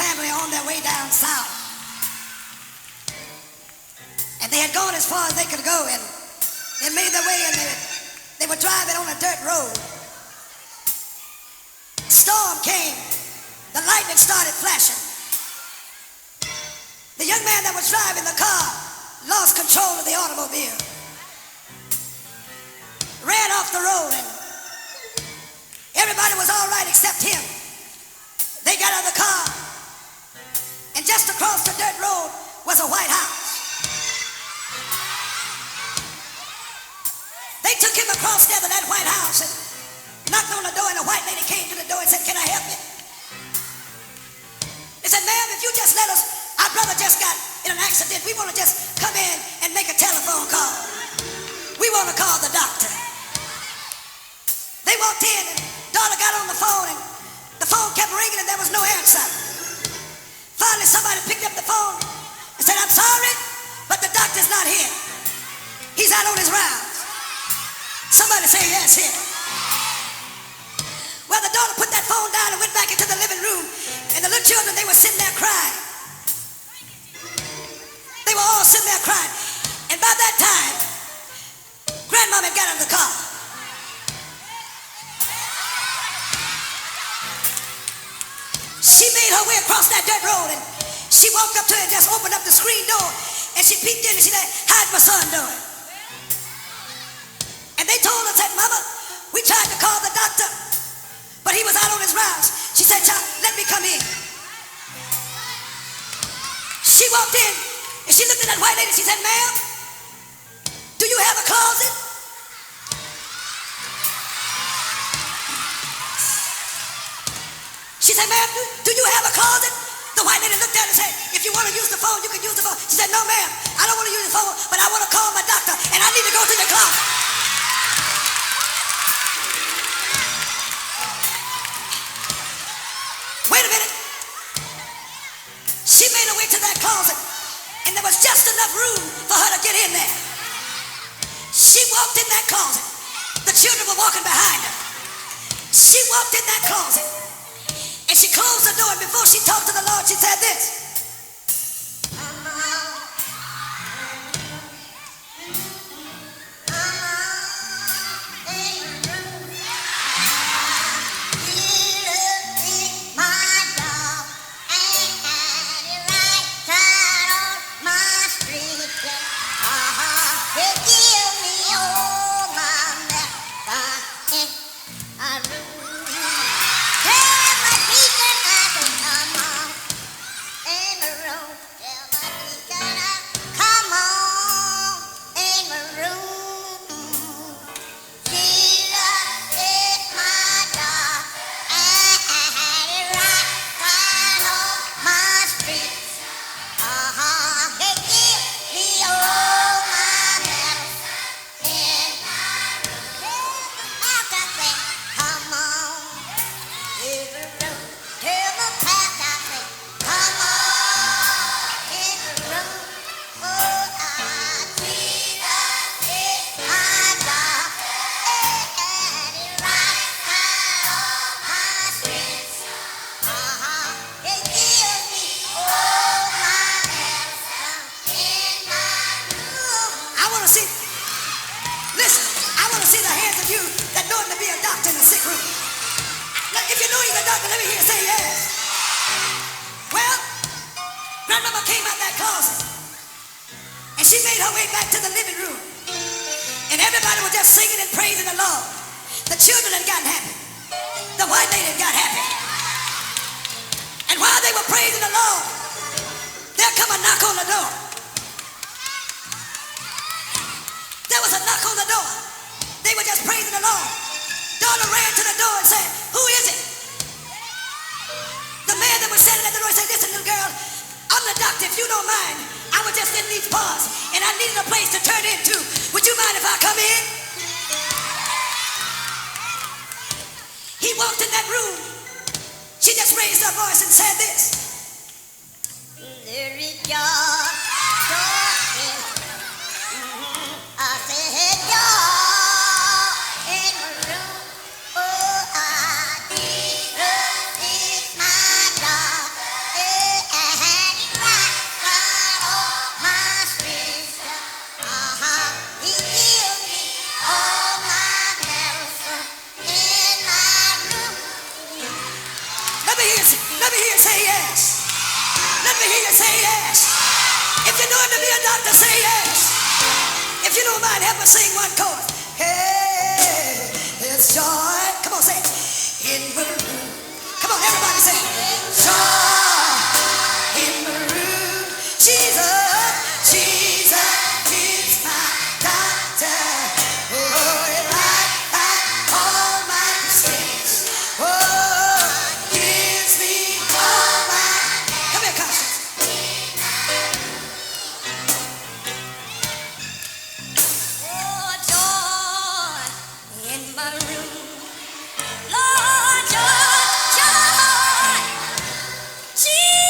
family on their way down south. And they had gone as far as they could go, and they made their way, and they were driving on a dirt road. Storm came. The lightning started flashing. The young man that was driving the car lost control of the automobile, ran off the road, and everybody was all right except him. They got out of the car, and just across the dirt road was a white house. They took him across there to that white house and knocked on the door, and a white lady came to the door and said, "Can I help you?" They said, "Ma'am, if you just let us, our brother just got in an accident. We want to just come in and make a telephone call. We want to call the doctor." They walked in, and daughter got on the phone, and the phone kept ringing, and there was no answer. Finally, somebody picked up the phone and said, "I'm sorry, but the doctor's not here. He's out on his rounds." Somebody say yes here. Well, the daughter put that phone down and went back into the living room, and the little children, they were sitting there crying. They were all sitting there crying. And by that time, Grandmama had got out of the car. She made her way across that dirt road, and she walked up to it and just opened up the screen door, and she peeked in and she said, "How's my son doing?" And they told her, said, "Mama, we tried to call the doctor, but he was out on his rounds." She said, "Child, let me come in." She walked in, and she looked at that white lady. She said, "Ma'am, do you have a closet?" She said, "Ma'am, do you have a closet?" The white lady looked at her and said, "If you want to use the phone, you can use the phone." She said, "No, ma'am, I don't want to use the phone, but I want to call my doctor, and I need to go to the closet." Wait a minute. She made her way to that closet, and there was just enough room for her to get in there. She walked in that closet. The children were walking behind her. She walked in that closet, and she closed the door, and before she talked to the Lord, she said this. got to say yes. If you don't mind, help me sing one chorus. Hey, there's joy. Come on, say it. In the room. Come on, everybody say it. Joy in the room. Jesus, Jesus is my doctor. Oh, right all my mistakes. Oh, gives me all my. Come here, Constance. Oh, joy in my room. Lord, joy, joy. Jesus.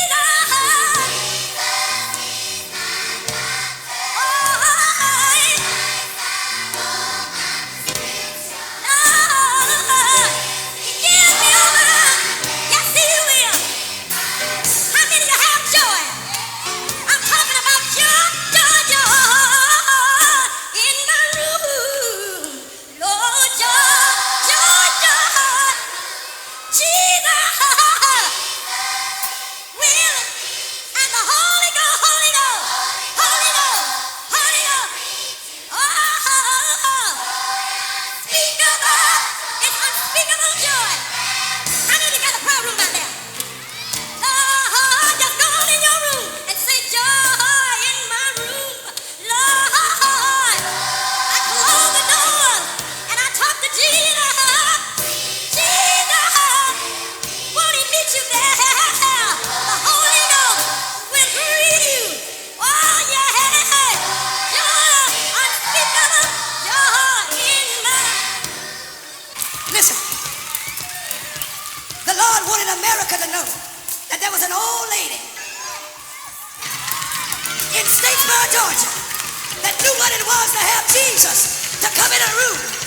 Listen, the Lord wanted America to know that there was an old lady in Statesboro, Georgia, that knew what it was to have Jesus to come in a room